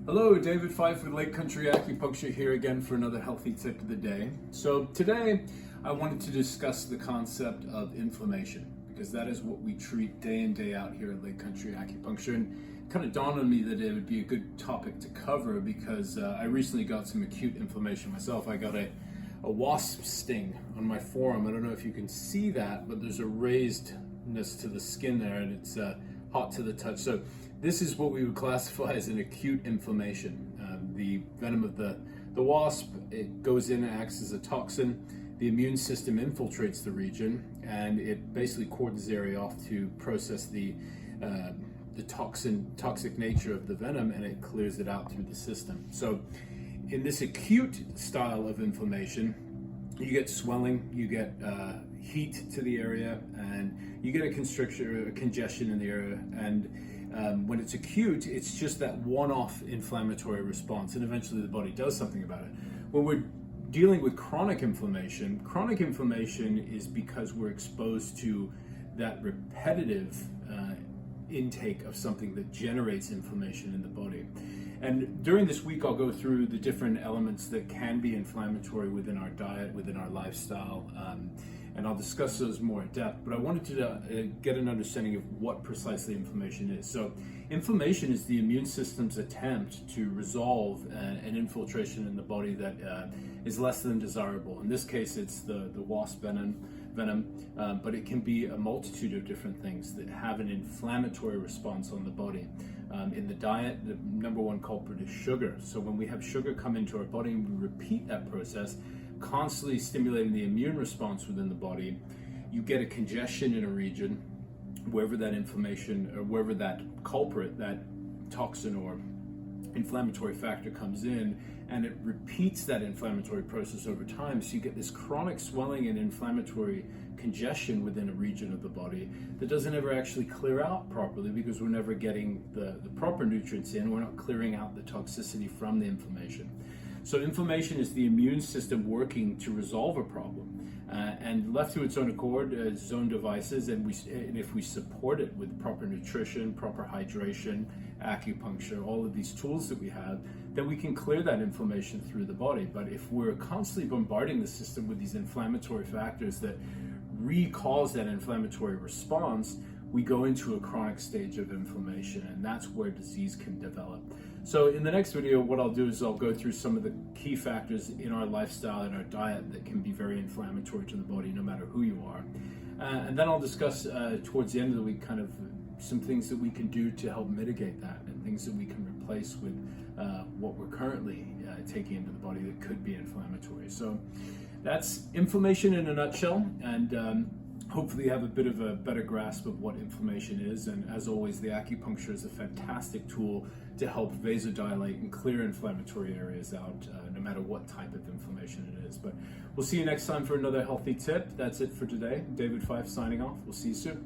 Hello, David Fife with Lake Country Acupuncture here again for another healthy tip of the day. So today I wanted to discuss the concept of inflammation because that is what we treat day in, day out here at Lake Country Acupuncture. And it kind of dawned on me that it would be a good topic to cover because I recently got some acute inflammation myself. I got a wasp sting on my forearm. I don't know if you can see that, but there's a raisedness to the skin there and it's hot to the touch. So this is what we would classify as an acute inflammation. The venom of the wasp, it goes in and acts as a toxin. The immune system infiltrates the region and it basically cordons the area off to process the toxic nature of the venom, and it clears it out through the system. So in this acute style of inflammation, you get swelling, you get heat to the area, and you get a constriction or a congestion in the area. And when it's acute, it's just that one-off inflammatory response, and eventually the body does something about it. When we're dealing with chronic inflammation is because we're exposed to that repetitive intake of something that generates inflammation in the body. And during this week, I'll go through the different elements that can be inflammatory within our diet, within our lifestyle, and I'll discuss those more in depth. But I wanted to get an understanding of what precisely inflammation is. So inflammation is the immune system's attempt to resolve an infiltration in the body that is less than desirable. In this case, it's the wasp venom, but it can be a multitude of different things that have an inflammatory response on the body. In the diet, the number one culprit is sugar. So when we have sugar come into our body and we repeat that process, constantly stimulating the immune response within the body, you get a congestion in a region wherever that inflammation or wherever that culprit, that toxin or inflammatory factor comes in, and it repeats that inflammatory process over time. So you get this chronic swelling and inflammatory congestion within a region of the body that doesn't ever actually clear out properly because we're never getting the proper nutrients in. We're not clearing out the toxicity from the inflammation. So inflammation is the immune system working to resolve a problem. And left to its own accord, its own devices, and if we support it with proper nutrition, proper hydration, acupuncture, all of these tools that we have, then we can clear that inflammation through the body. But if we're constantly bombarding the system with these inflammatory factors that re-cause that inflammatory response, we go into a chronic stage of inflammation, and that's where disease can develop. So in the next video, what I'll do is I'll go through some of the key factors in our lifestyle and our diet that can be very inflammatory to the body, no matter who you are. And then I'll discuss towards the end of the week kind of some things that we can do to help mitigate that, and things that we can replace with what we're currently taking into the body that could be inflammatory. So that's inflammation in a nutshell, and hopefully you have a bit of a better grasp of what inflammation is. And as always, the acupuncture is a fantastic tool to help vasodilate and clear inflammatory areas out, no matter what type of inflammation it is. But we'll see you next time for another healthy tip. That's it for today. David Fife signing off. We'll see you soon.